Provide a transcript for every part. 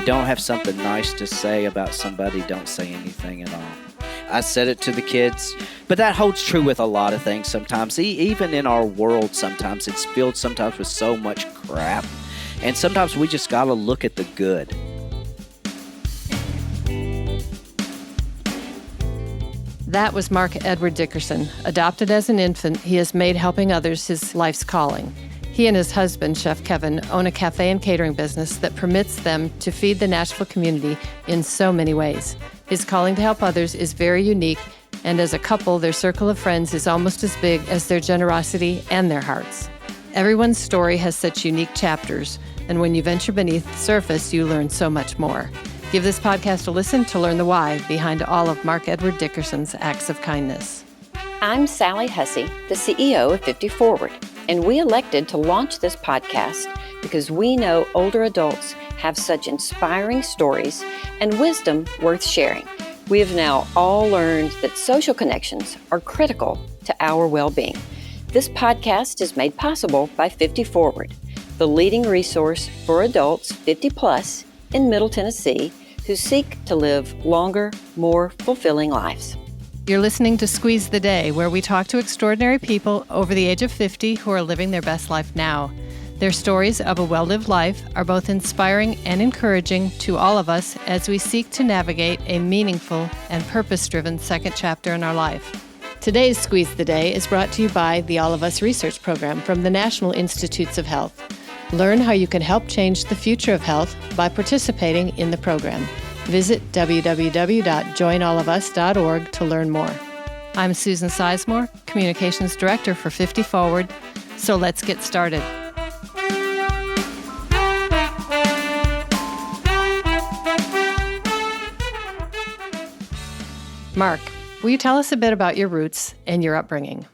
don't have something nice to say about somebody, don't say anything at all. I said it to the kids, but that holds true with a lot of things sometimes. Even in our world sometimes, it's filled sometimes with so much crap. And sometimes we just got to look at the good. That was Mark Edward Dickerson. Adopted as an infant, he has made helping others his life's calling. He and his husband, Chef Kevin, own a cafe and catering business that permits them to feed the Nashville community in so many ways. His calling to help others is very unique, and as a couple, their circle of friends is almost as big as their generosity and their hearts. Everyone's story has such unique chapters, and when you venture beneath the surface, you learn so much more. Give this podcast a listen to learn the why behind all of Mark Edward Dickerson's acts of kindness. I'm Sally Hussey, the CEO of 50 Forward, and we elected to launch this podcast because we know older adults have such inspiring stories and wisdom worth sharing. We have now all learned that social connections are critical to our well-being. This podcast is made possible by 50 Forward, the leading resource for adults 50 plus in Middle Tennessee who seek to live longer, more fulfilling lives. You're listening to Squeeze the Day, where we talk to extraordinary people over the age of 50 who are living their best life now. Their stories of a well-lived life are both inspiring and encouraging to all of us as we seek to navigate a meaningful and purpose-driven second chapter in our life. Today's Squeeze the Day is brought to you by the All of Us Research Program from the National Institutes of Health. Learn how you can help change the future of health by participating in the program. Visit www.joinallofus.org to learn more. I'm Susan Sizemore, Communications Director for 50 Forward, so let's get started. Mark, will you tell us a bit about your roots and your upbringing?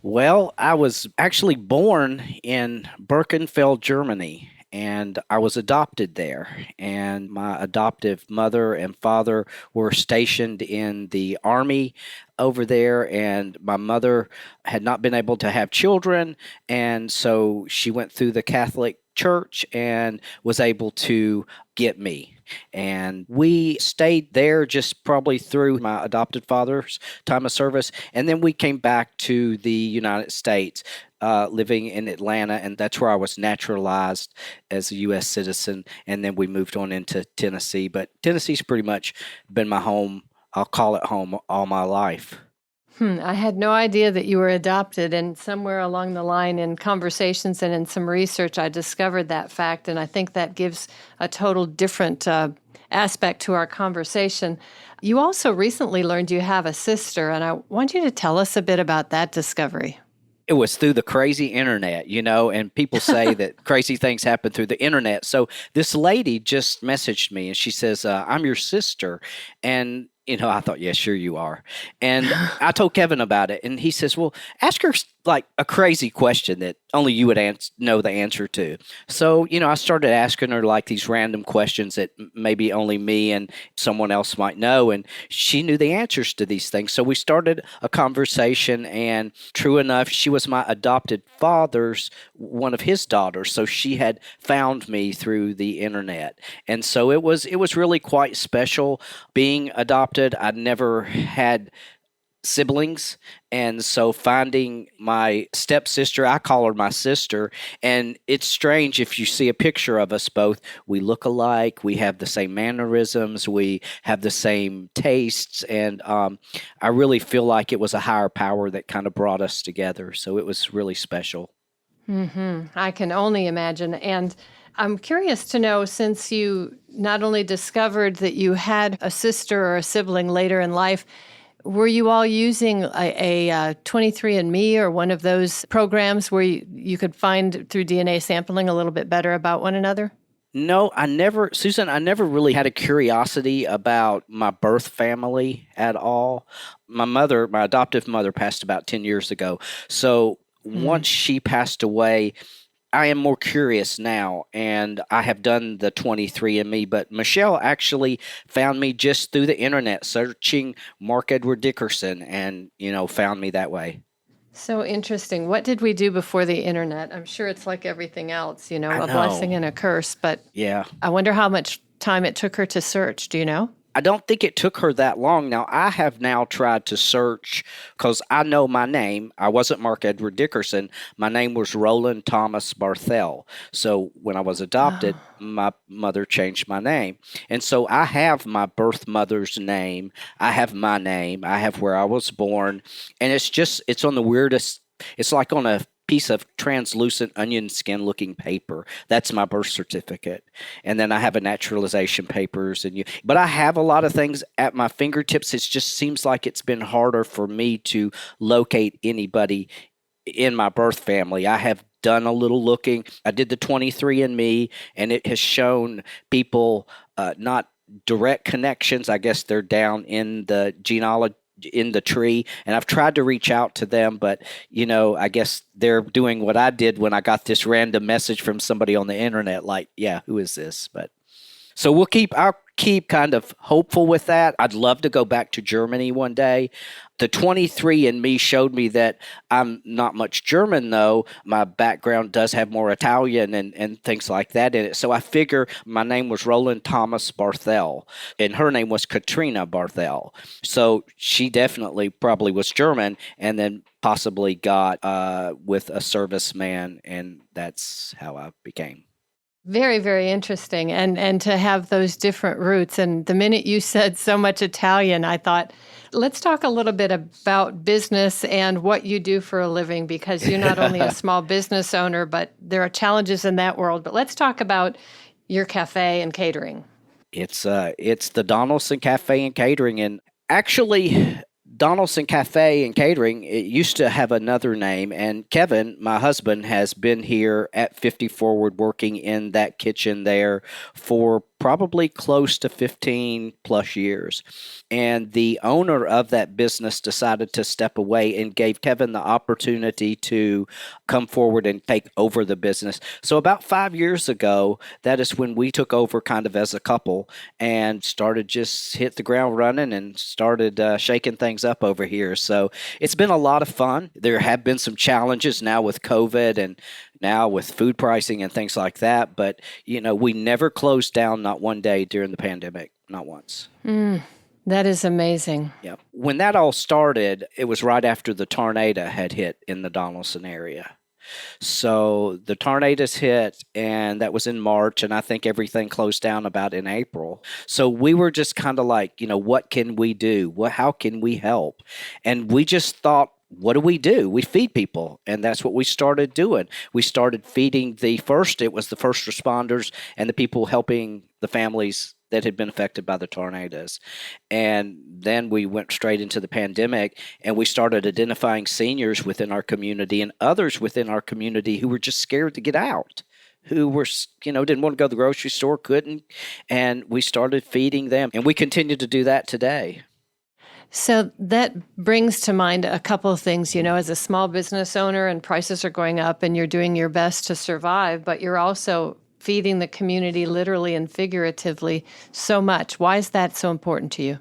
Well, I was actually born in Birkenfeld, Germany, and I was adopted there. And my adoptive mother and father were stationed in the Army over there, and my mother had not been able to have children, and so she went through the Catholic Church and was able to get me. And we stayed there just probably through my adopted father's time of service. And then we came back to the United States, living in Atlanta. And that's where I was naturalized as a U.S. citizen. And then we moved on into Tennessee. But Tennessee's pretty much been my home. I'll call it home all my life. I had no idea that you were adopted, and somewhere along the line in conversations and in some research, I discovered that fact, and I think that gives a total different aspect to our conversation. You also recently learned you have a sister, and I want you to tell us a bit about that discovery. It was through the crazy internet, and people say that crazy things happen through the internet. So this lady just messaged me, and she says, I'm your sister, and I thought, yeah, sure you are. And I told Kevin about it, and he says, well, ask her like a crazy question that only you would know the answer to. So, I started asking her like these random questions that maybe only me and someone else might know, and she knew the answers to these things. So we started a conversation, and true enough, she was my adopted father's, one of his daughters. So she had found me through the internet. And so it was really quite special being adopted. I'd never had siblings, and so finding my stepsister, I call her my sister, and it's strange if you see a picture of us both. We look alike, we have the same mannerisms, we have the same tastes, and I really feel like it was a higher power that kind of brought us together, so it was really special. I can only imagine, and I'm curious to know, since you not only discovered that you had a sister or a sibling later in life, were you all using a 23andMe or one of those programs where you could find through DNA sampling a little bit better about one another? No, Susan, I never really had a curiosity about my birth family at all. My adoptive mother passed about 10 years ago. So once she passed away, I am more curious now, and I have done the 23andMe, but Michelle actually found me just through the internet, searching Mark Edward Dickerson, and, found me that way. So interesting. What did we do before the internet? I'm sure it's like everything else, a blessing and a curse, but yeah, I wonder how much time it took her to search? Do you know? I don't think it took her that long. Now, I have now tried to search because I know my name. I wasn't Mark Edward Dickerson. My name was Roland Thomas Barthel. So when I was adopted, Oh. my mother changed my name. And so I have my birth mother's name. I have my name. I have where I was born. And it's on the weirdest, it's like on a piece of translucent onion skin looking paper. That's my birth certificate. And then I have a naturalization papers but I have a lot of things at my fingertips. It just seems like it's been harder for me to locate anybody in my birth family. I have done a little looking. I did the 23andMe, and it has shown people not direct connections. I guess they're down in the genealogy in the tree, and I've tried to reach out to them, but I guess they're doing what I did when I got this random message from somebody on the internet, like, yeah, who is this? But so I'll keep kind of hopeful with that. I'd love to go back to Germany one day. The 23andMe showed me that I'm not much German, though. My background does have more Italian and things like that in it. So I figure my name was Roland Thomas Barthel, and her name was Katrina Barthel. So she definitely probably was German, and then possibly got with a serviceman, and that's how I became. Very, very interesting. And to have those different roots. And the minute you said so much Italian, I thought, let's talk a little bit about business and what you do for a living, because you're not only a small business owner, but there are challenges in that world. But let's talk about your cafe and catering. It's the Donaldson Cafe and Catering, and actually Donaldson Cafe and Catering, it used to have another name, and Kevin, my husband, has been here at 50 Forward working in that kitchen there for probably close to 15 plus years. And the owner of that business decided to step away and gave Kevin the opportunity to come forward and take over the business. So about 5 years ago, that is when we took over kind of as a couple and started just hit the ground running and started shaking things up over here. So it's been a lot of fun. There have been some challenges now with COVID and now with food pricing and things like that. But, we never closed down, not one day during the pandemic, not once. That is amazing. Yeah. When that all started, it was right after the tornado had hit in the Donaldson area. So the tornadoes hit, and that was in March, and I think everything closed down about in April. So we were just kind of like, what can we do? How can we help? And we just thought, what do? We feed people, and that's what we started doing. We started feeding it was the first responders and the people helping the families that had been affected by the tornadoes. And then we went straight into the pandemic, and we started identifying seniors within our community and others within our community who were just scared to get out, who were, didn't want to go to the grocery store, couldn't, and we started feeding them. And we continue to do that today. So that brings to mind a couple of things, as a small business owner and prices are going up and you're doing your best to survive, but you're also feeding the community literally and figuratively so much. Why is that so important to you?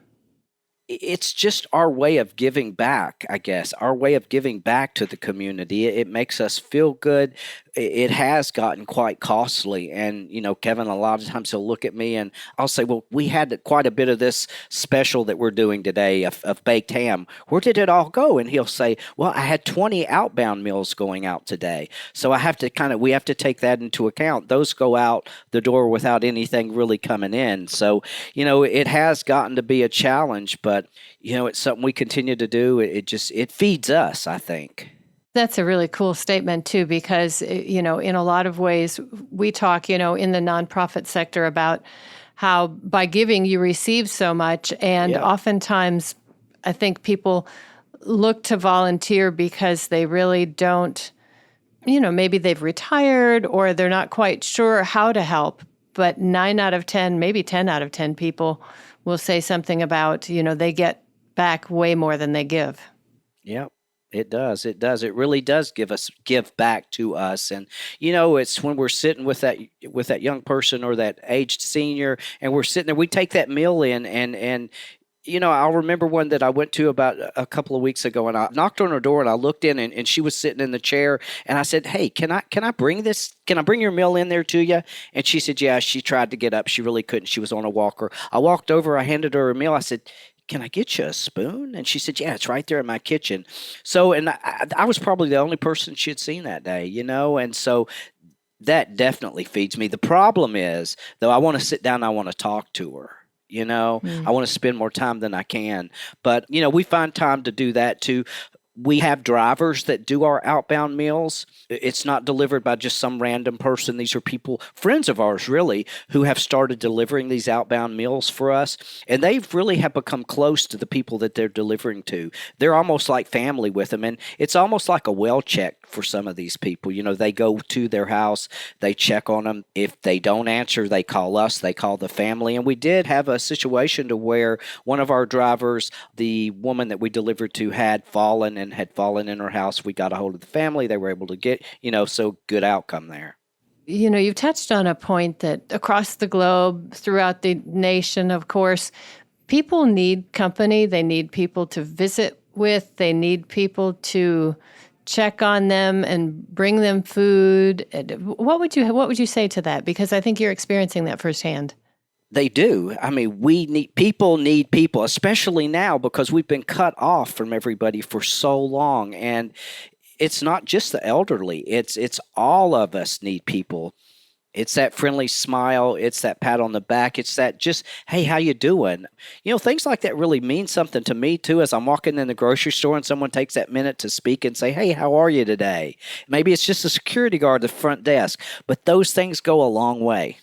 It's just our way of giving back, I guess, our way of giving back to the community. It makes us feel good. It has gotten quite costly. And, Kevin, a lot of times he'll look at me and I'll say, well, we had quite a bit of this special that we're doing today of baked ham. Where did it all go? And he'll say, well, I had 20 outbound meals going out today. So we have to take that into account. Those go out the door without anything really coming in. So, it has gotten to be a challenge, but it's something we continue to do. It feeds us, I think. That's a really cool statement, too, because, in a lot of ways, we talk, in the nonprofit sector about how by giving you receive so much. And oftentimes, I think people look to volunteer because they really don't, maybe they've retired or they're not quite sure how to help. But 9 out of 10, maybe 10 out of 10 people will say something about, they get back way more than they give. Yeah. It does. It does. It really does give back to us. And, it's when we're sitting with that young person or that aged senior and we're sitting there, we take that meal in and I'll remember one that I went to about a couple of weeks ago, and I knocked on her door, and I looked in, and she was sitting in the chair, and I said, "Hey, can I bring this? Can I bring your meal in there to you?" And she said, "Yeah." She tried to get up, she really couldn't. She was on a walker. I walked over, I handed her a meal. I said, "Can I get you a spoon?" And she said, "Yeah, it's right there in my kitchen." So, and I was probably the only person she had seen that day, and so that definitely feeds me. The problem is, though, I want to sit down, I want to talk to her. I want to spend more time than I can. But, we find time to do that too. We have drivers that do our outbound meals. It's not delivered by just some random person. These are people, friends of ours really, who have started delivering these outbound meals for us. And they've really have become close to the people that they're delivering to. They're almost like family with them. And it's almost like a well check for some of these people. They go to their house, they check on them. If they don't answer, they call us, they call the family. And we did have a situation to where one of our drivers, the woman that we delivered to, had fallen in her house. We got a hold of the family. They were able to get, so good outcome there. You've touched on a point that across the globe, throughout the nation, of course, people need company. They need people to visit with. They need people to check on them and bring them food. What would you say to that? Because I think you're experiencing that firsthand. They do. I mean, need people, especially now because we've been cut off from everybody for so long. And it's not just the elderly. It's all of us need people. It's that friendly smile. It's that pat on the back. It's that just, "Hey, how you doing?" Things like that really mean something to me too. As I'm walking in the grocery store and someone takes that minute to speak and say, "Hey, how are you today?" Maybe it's just a security guard at the front desk, but those things go a long way.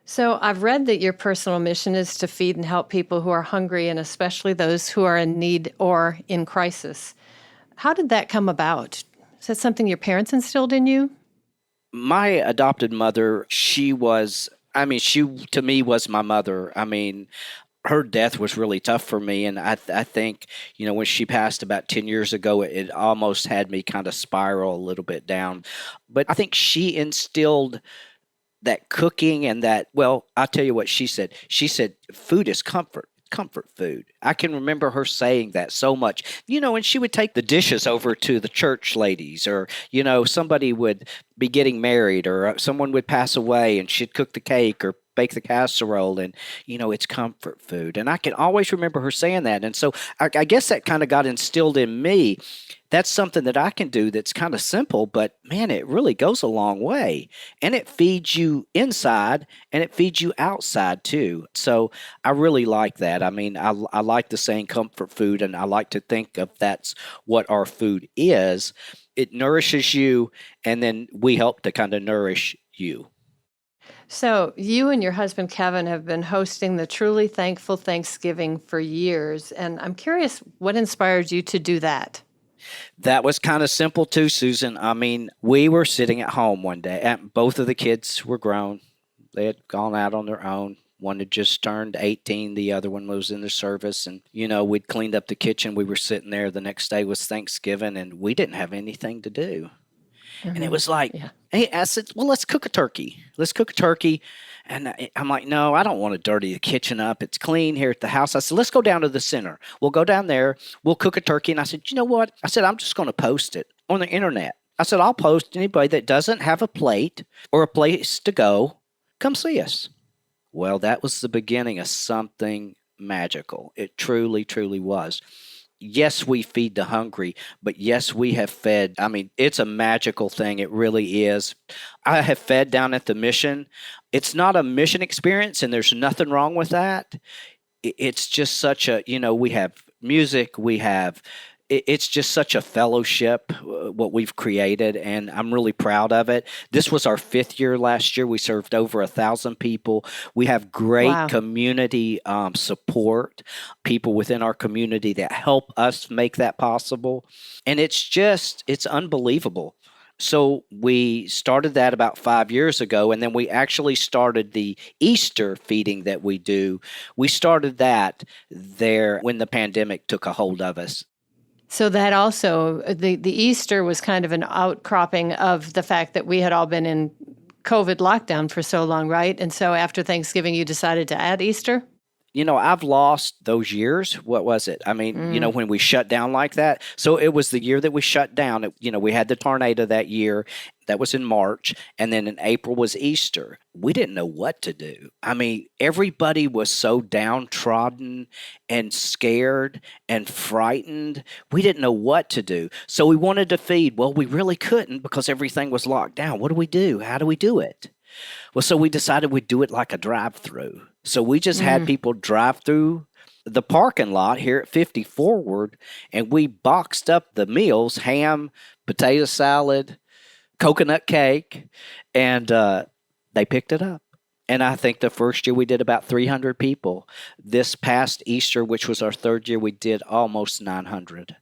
So I've read that your personal mission is to feed and help people who are hungry, and especially those who are in need or in crisis. How did that come about? Is that something your parents instilled in you? My adopted mother, she to me was my mother. I mean, her death was really tough for me. And I think, when she passed about 10 years ago, it almost had me kind of spiral a little bit down. But I think she instilled that cooking and that, well, I'll tell you what she said. She said, "Food is comfort food." I can remember her saying that so much, and she would take the dishes over to the church ladies, or, somebody would be getting married, or someone would pass away and she'd cook the cake or bake the casserole, and, it's comfort food. And I can always remember her saying that. And so I guess that kind of got instilled in me. That's something that I can do that's kind of simple, but man, it really goes a long way. And it feeds you inside and it feeds you outside too. So I really like that. I mean, I like the saying comfort food, and I like to think of that's what our food is. It nourishes you, and then we help to kind of nourish you. So you and your husband, Kevin, have been hosting the Truly Thankful Thanksgiving for years. And I'm curious, what inspired you to do that? That was kind of simple too, Susan. I mean, we were sitting at home one day, and both of the kids were grown. They had gone out on their own. One had just turned 18. The other one was in the service. And, we'd cleaned up the kitchen. We were sitting there. The next day was Thanksgiving, and we didn't have anything to do. And it was like, Hey, I said, "Well, let's cook a turkey. Let's cook a turkey." And I'm like, "No, I don't want to dirty the kitchen up. It's clean here at the house." I said, "Let's go down to the center. We'll go down there. We'll cook a turkey." And I said, "You know what?" I said, "I'm just going to post it on the internet." I said, "I'll post anybody that doesn't have a plate or a place to go, come see us." Well, that was the beginning of something magical. It truly, truly was. Yes, we feed the hungry, but yes, we have fed. I mean, it's a magical thing. It really is. I have fed down at the mission. It's not a mission experience, and there's nothing wrong with that. It's just such a, we have music, it's just such a fellowship, what we've created, and I'm really proud of it. This was our 5th year last year. We served over 1,000 people. We have great community support, people within our community that help us make that possible. And it's unbelievable. So we started that about 5 years ago, and then we actually started the Easter feeding that we do. We started that there when the pandemic took a hold of us. So that also, the Easter was kind of an outcropping of the fact that we had all been in COVID lockdown for so long, right? And so after Thanksgiving, you decided to add Easter? I've lost those years. What was it? I mean, when we shut down like that. So it was the year that we shut down. We had the tornado that year. That was in March. And then in April was Easter. We didn't know what to do. I mean, everybody was so downtrodden and scared and frightened. We didn't know what to do. So we wanted to feed. Well, we really couldn't because everything was locked down. What do we do? How do we do it? Well, so we decided we'd do it like a drive-through. So we just had people drive through the parking lot here at 50 Forward, and we boxed up the meals, ham, potato salad, coconut cake, and they picked it up. And I think the first year we did about 300 people. This past Easter, which was our third year, we did almost 900.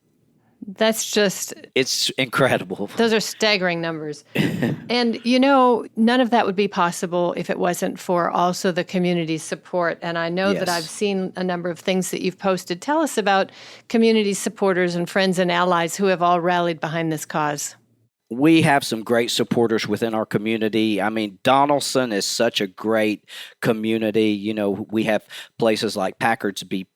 It's incredible. Those are staggering numbers. And, none of that would be possible if it wasn't for also the community support. And I know that I've seen a number of things that you've posted. Tell us about community supporters and friends and allies who have all rallied behind this cause. We have some great supporters within our community. I mean, Donaldson is such a great community. We have places like Packard's BP,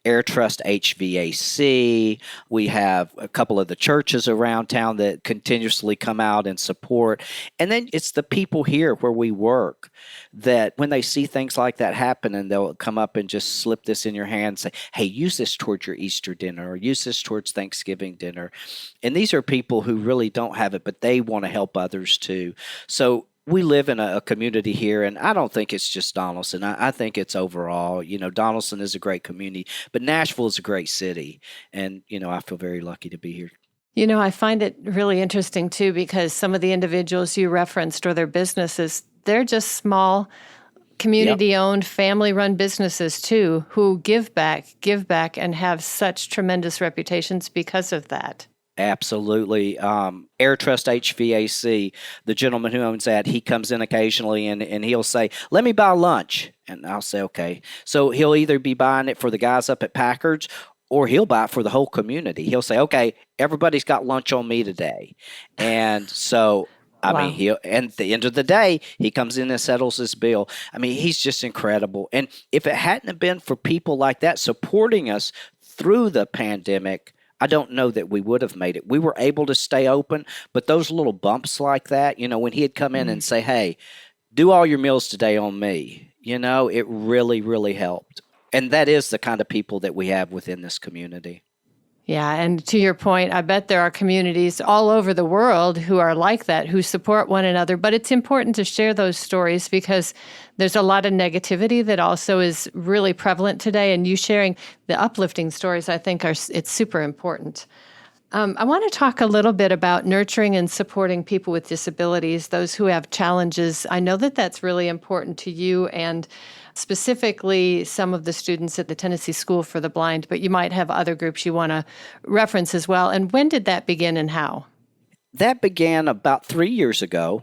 Air Trust HVAC. We have a couple of the churches around town that continuously come out and support. And then it's the people here where we work that when they see things like that happen, and they'll come up and just slip this in your hand and say, hey, use this towards your Easter dinner or use this towards Thanksgiving dinner. And these are people who really don't have it, but they want to help others too. So we live in a community here, and I don't think it's just Donaldson. I think it's overall. Donaldson is a great community, but Nashville is a great city, and, I feel very lucky to be here. I find it really interesting, too, because some of the individuals you referenced or their businesses, they're just small, community-owned, family-run businesses, too, who give back, and have such tremendous reputations because of that. Absolutely. Air Trust HVAC, the gentleman who owns that, he comes in occasionally and he'll say, let me buy lunch. And I'll say, okay. So he'll either be buying it for the guys up at Packard's, or he'll buy it for the whole community. He'll say, okay, everybody's got lunch on me today. And so, I mean, and at the end of the day, he comes in and settles his bill. I mean, he's just incredible. And if it hadn't have been for people like that supporting us through the pandemic, I don't know that we would have made it. We were able to stay open, but those little bumps like that, when he'd come in and say, hey, do all your meals today on me, it really, really helped. And that is the kind of people that we have within this community. Yeah, and to your point, I bet there are communities all over the world who are like that, who support one another. But it's important to share those stories because there's a lot of negativity that also is really prevalent today. And you sharing the uplifting stories, I think, it's super important. I want to talk a little bit about nurturing and supporting people with disabilities, those who have challenges. I know that that's really important to you and specifically some of the students at the Tennessee School for the Blind, but you might have other groups you want to reference as well. And when did that begin and how? That began about 3 years ago.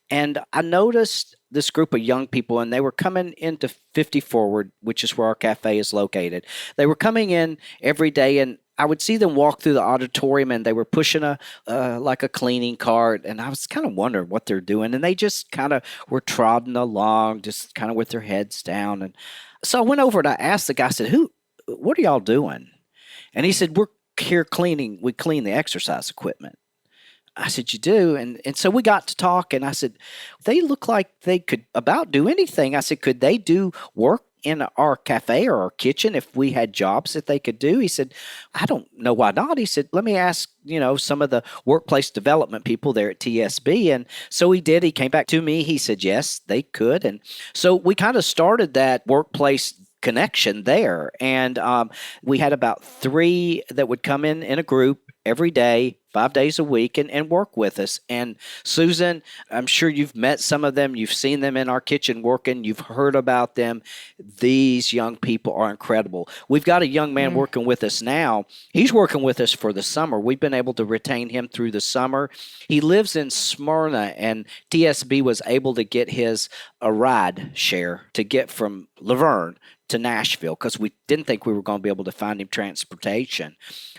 And I noticed this group of young people, and they were coming into 50 Forward, which is where our cafe is located. They were coming in every day, and I would see them walk through the auditorium, and they were pushing like a cleaning cart, and I was kind of wondering what they're doing, and they just kind of were trotting along, just kind of with their heads down. And so I went over and I asked the guy, I said, what are y'all doing? And he said, we're here cleaning. We clean the exercise equipment. I said, you do? And so we got to talk, and I said, they look like they could about do anything. I said, could they do work in our cafe or our kitchen if we had jobs that they could do? He said, I don't know why not. He said, let me ask, some of the workplace development people there at TSB. And so he did. He came back to me. He said, yes, they could. And so we kind of started that workplace connection there. And we had about 3 that would come in a group every day, 5 days a week, and work with us. And Susan, I'm sure you've met some of them. You've seen them in our kitchen working. You've heard about them. These young people are incredible. We've got a young man working with us now. He's working with us for the summer. We've been able to retain him through the summer. He lives in Smyrna, and TSB was able to get a ride share to get from Laverne to Nashville because we didn't think we were going to be able to find him transportation.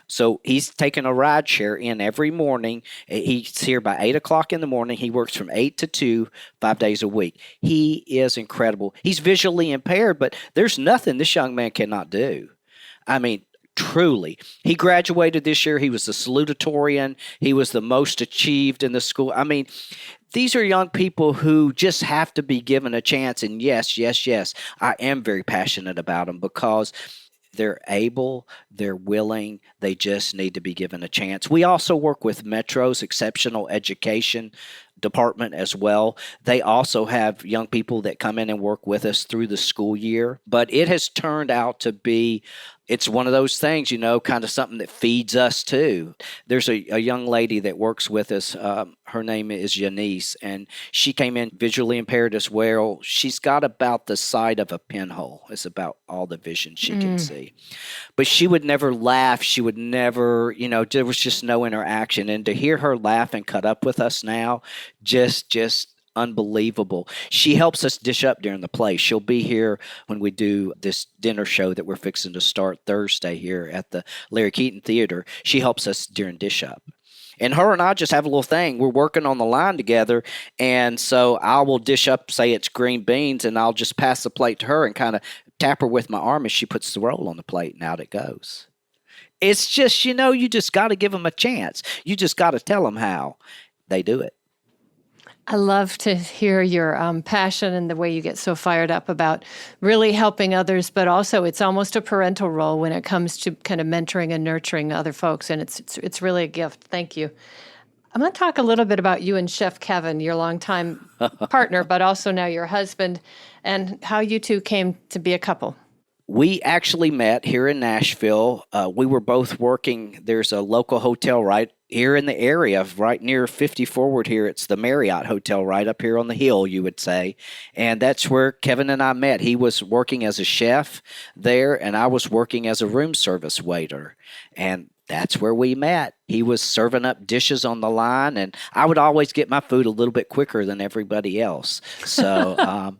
So he's taking a ride share in every morning. He's here by 8 o'clock in the morning. He works from 8 to 2, 5 days a week. He is incredible. He's visually impaired, but there's nothing this young man cannot do. I mean, truly. He graduated this year. He was the salutatorian. He was the most achieved in the school. I mean, these are young people who just have to be given a chance. And yes, yes, yes, I am very passionate about them because they're able, they're willing, they just need to be given a chance. We also work with Metro's Exceptional Education Department as well. They also have young people that come in and work with us through the school year. But it has turned out to be, it's one of those things, kind of something that feeds us too. There's a young lady that works with us. Her name is Janice, and she came in visually impaired as well. She's got about the side of a pinhole. It's about all the vision she can see. But she would never laugh. She would never, there was just no interaction. And to hear her laugh and cut up with us now, just unbelievable. She helps us dish up during the play. She'll be here when we do this dinner show that we're fixing to start Thursday here at the Larry Keaton Theater. She helps us during dish up. And her and I just have a little thing. We're working on the line together, and so I will dish up, say it's green beans, and I'll just pass the plate to her and kind of tap her with my arm as she puts the roll on the plate, and out it goes. It's just, you just got to give them a chance. You just got to tell them how. They do it. I love to hear your passion and the way you get so fired up about really helping others, but also it's almost a parental role when it comes to kind of mentoring and nurturing other folks, and it's really a gift. Thank you. I'm going to talk a little bit about you and Chef Kevin, your longtime partner, but also now your husband, and how you two came to be a couple. We actually met here in Nashville. We were both working. There's a local hotel right here in the area, right near 50 Forward here. It's the Marriott Hotel right up here on the hill, you would say. And that's where Kevin and I met. He was working as a chef there, and I was working as a room service waiter. And that's where we met. He was serving up dishes on the line, and I would always get my food a little bit quicker than everybody else. So,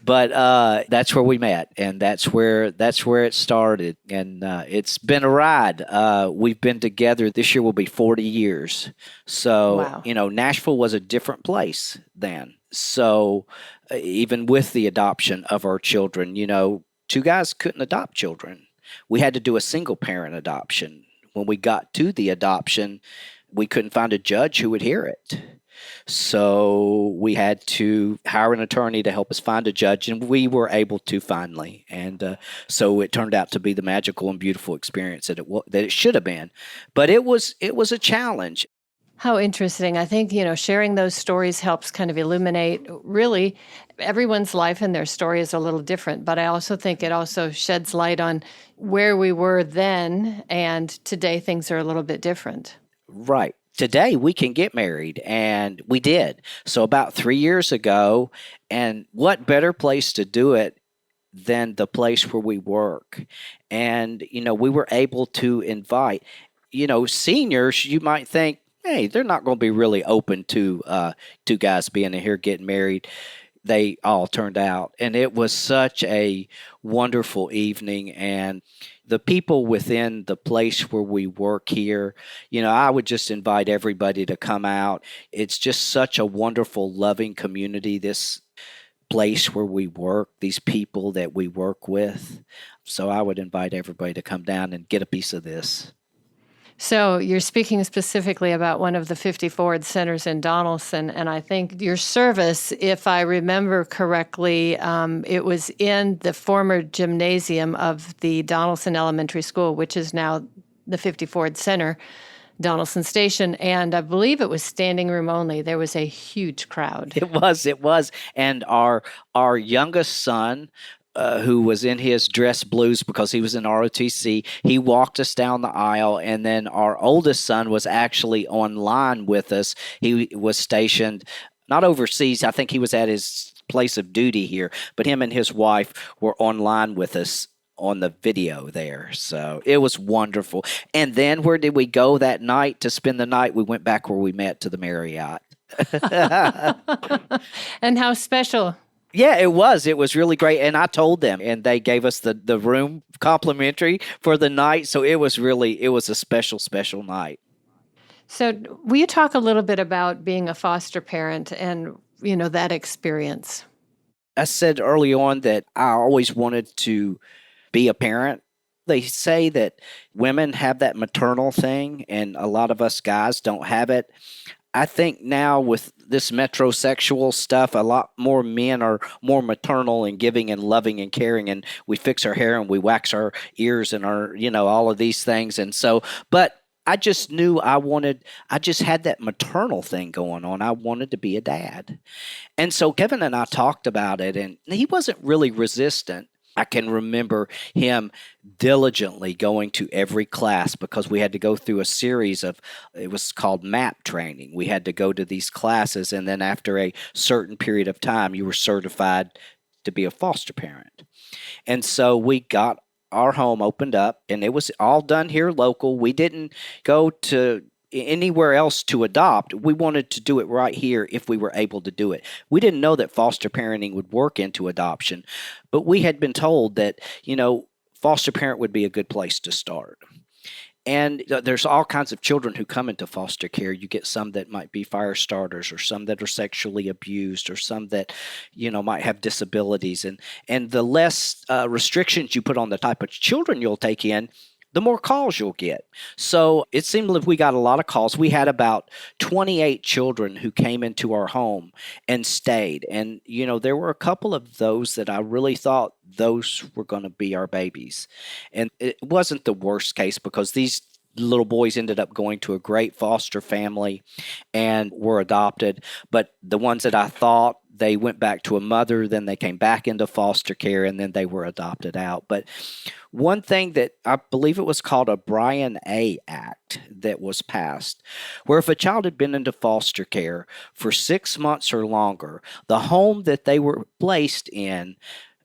but that's where we met, and that's where it started. And it's been a ride. We've been together. This year will be 40 years. So, wow. Nashville was a different place then. So, even with the adoption of our children, two guys couldn't adopt children. We had to do a single parent adoption. When we got to the adoption, we couldn't find a judge who would hear it. So we had to hire an attorney to help us find a judge, and we were able to finally. And so it turned out to be the magical and beautiful experience that it should have been. But it was a challenge. How interesting. I think, sharing those stories helps kind of illuminate really everyone's life, and their story is a little different. But I also think it also sheds light on where we were then, and today things are a little bit different. Right. Today we can get married, and we did. So about 3 years ago, and what better place to do it than the place where we work? And, we were able to invite, seniors. You might think, hey, they're not going to be really open to two guys being in here getting married. They all turned out. And it was such a wonderful evening. And the people within the place where we work here, I would just invite everybody to come out. It's just such a wonderful, loving community, this place where we work, these people that we work with. So I would invite everybody to come down and get a piece of this. So you're speaking specifically about one of the 50 Forward centers in Donaldson, and I think your service, if I remember correctly, it was in the former gymnasium of the Donaldson Elementary School, which is now the 50 Forward Center, Donaldson Station, and I believe it was standing room only. There was a huge crowd. It was. And our youngest son, who was in his dress blues because he was in ROTC. He walked us down the aisle, and then our oldest son was actually online with us. He was stationed not overseas. I think he was at his place of duty here, but him and his wife were online with us on the video there. So it was wonderful. And then where did we go that night to spend the night? We went back where we met, to the Marriott. And how special. Yeah, it was. It was really great. And I told them, and they gave us the room complimentary for the night. So it was a special, special night. So, will you talk a little bit about being a foster parent and, that experience? I said early on that I always wanted to be a parent. They say that women have that maternal thing, and a lot of us guys don't have it. I think now with this metrosexual stuff, a lot more men are more maternal and giving and loving and caring, and we fix our hair and we wax our ears and our, all of these things. And so, but I just knew I just had that maternal thing going on. I wanted to be a dad. And so Kevin and I talked about it, and he wasn't really resistant. I can remember him diligently going to every class because we had to go through a series of, it was called MAP training. We had to go to these classes, and then after a certain period of time, you were certified to be a foster parent. And so we got our home opened up, and it was all done here local. We didn't go to anywhere else to adopt. We wanted to do it right here if we were able to do it. We didn't know that foster parenting would work into adoption, but we had been told that, foster parent would be a good place to start. And there's all kinds of children who come into foster care. You get some that might be fire starters, or some that are sexually abused, or some that, might have disabilities. And the less restrictions you put on the type of children you'll take in, the more calls you'll get. So it seemed like we got a lot of calls. We had about 28 children who came into our home and stayed. And, there were a couple of those that I really thought those were going to be our babies. And it wasn't the worst case because these little boys ended up going to a great foster family and were adopted. But the ones that I thought, they went back to a mother, then they came back into foster care, and then they were adopted out. But one thing that I believe it was called a Brian A. Act that was passed, where if a child had been into foster care for 6 months or longer, the home that they were placed in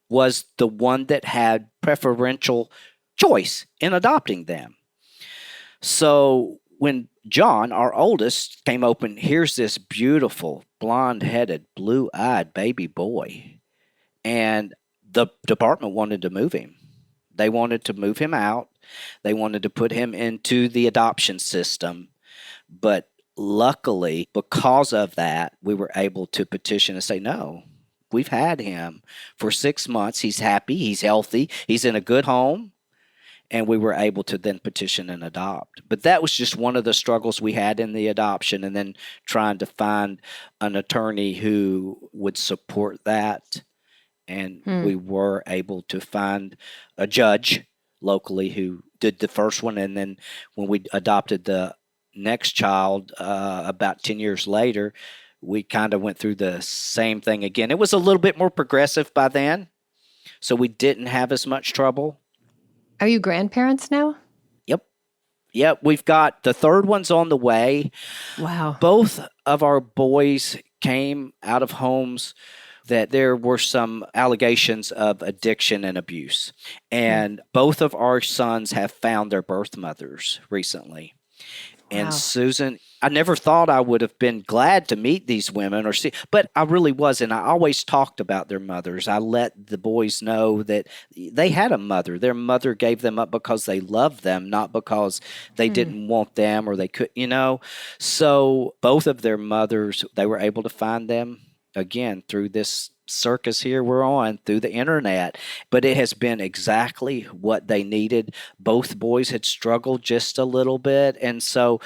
was the one that had preferential choice in adopting them. So when John, our oldest, came open, here's this beautiful, blonde-headed, blue-eyed baby boy. And the department wanted to move him. They wanted to move him out. They wanted to put him into the adoption system. But luckily, because of that, we were able to petition and say, no, we've had him for 6 months. He's happy. He's healthy. He's in a good home. And we were able to then petition and adopt. But that was just one of the struggles we had in the adoption, and then trying to find an attorney who would support that. And we were able to find a judge locally who did the first one. And then when we adopted the next child about 10 years later, we kind of went through the same thing again. It was a little bit more progressive by then, so we didn't have as much trouble. Are you grandparents now? Yep. We've got the third one's on the way. Wow. Both of our boys came out of homes that there were some allegations of addiction and abuse. And both of our sons have found their birth mothers recently. And Wow. Susan, I never thought I would have been glad to meet these women or see, but I really was. And I always talked about their mothers. I let the boys know that they had a mother. Their mother gave them up because they loved them, not because they didn't want them or they could, So both of their mothers, they were able to find them again through this circus here we're on, through the internet. But it has been exactly what they needed. Both boys had struggled just a little bit. And so,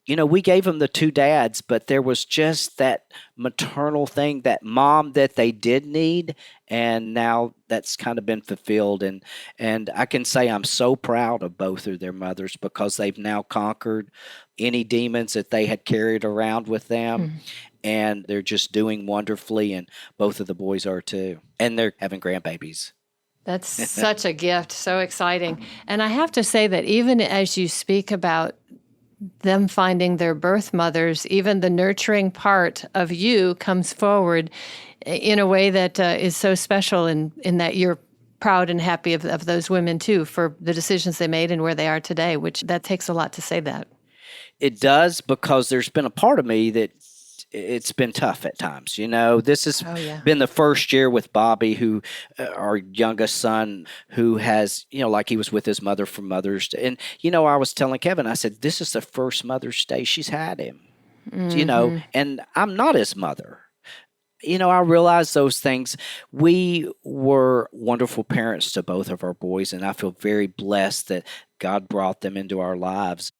we gave them the two dads, but there was just that maternal thing, that mom that they did need. And now that's kind of been fulfilled. And I can say I'm so proud of both of their mothers because they've now conquered any demons that they had carried around with them. And they're just doing wonderfully. And both of the boys are too. And they're having grandbabies. That's such a gift. So exciting. And I have to say that even as you speak about them finding their birth mothers, even the nurturing part of you comes forward in a way that is so special in that you're proud and happy of those women too for the decisions they made and where they are today, which that takes a lot to say that. It does, because there's been a part of me that it's been tough at times. This has Oh, yeah. been the first year with Bobby, who, our youngest son, who has, like he was with his mother for Mother's Day. And, I was telling Kevin, I said, this is the first Mother's Day she's had him, and I'm not his mother. I realize those things. We were wonderful parents to both of our boys, and I feel very blessed that God brought them into our lives.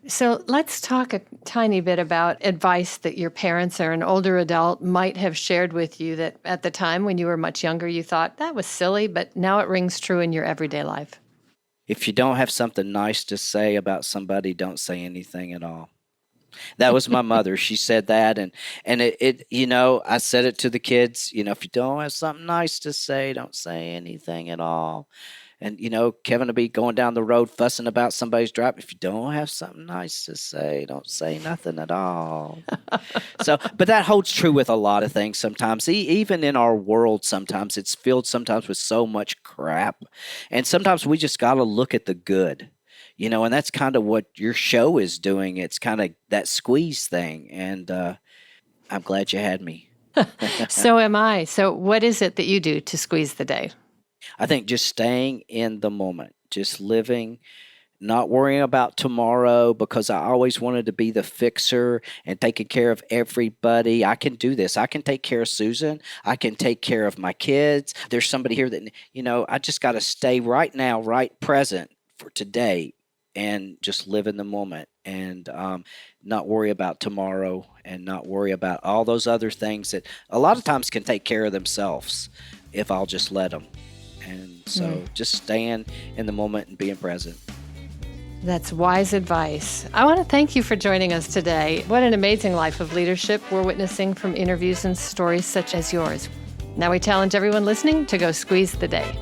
So let's talk a tiny bit about advice that your parents or an older adult might have shared with you that at the time when you were much younger, you thought that was silly, but now it rings true in your everyday life. If you don't have something nice to say about somebody, don't say anything at all. That was my mother. She said that, and it I said it to the kids. If you don't have something nice to say, don't say anything at all. And Kevin will be going down the road fussing about somebody's drive. If you don't have something nice to say, don't say nothing at all. But that holds true with a lot of things. Sometimes, even in our world, sometimes it's filled sometimes with so much crap, and sometimes we just got to look at the good. And that's kind of what your show is doing. It's kind of that squeeze thing. And I'm glad you had me. So am I. So what is it that you do to squeeze the day? I think just staying in the moment, just living, not worrying about tomorrow, because I always wanted to be the fixer and taking care of everybody. I can do this. I can take care of Susan. I can take care of my kids. There's somebody here that, I just got to stay right now, right present for today, and just live in the moment, and not worry about tomorrow, and not worry about all those other things that a lot of times can take care of themselves if I'll just let them. And so just staying in the moment and being present. That's wise advice. I want to thank you for joining us today. What an amazing life of leadership we're witnessing from interviews and stories such as yours. Now we challenge everyone listening to go squeeze the day.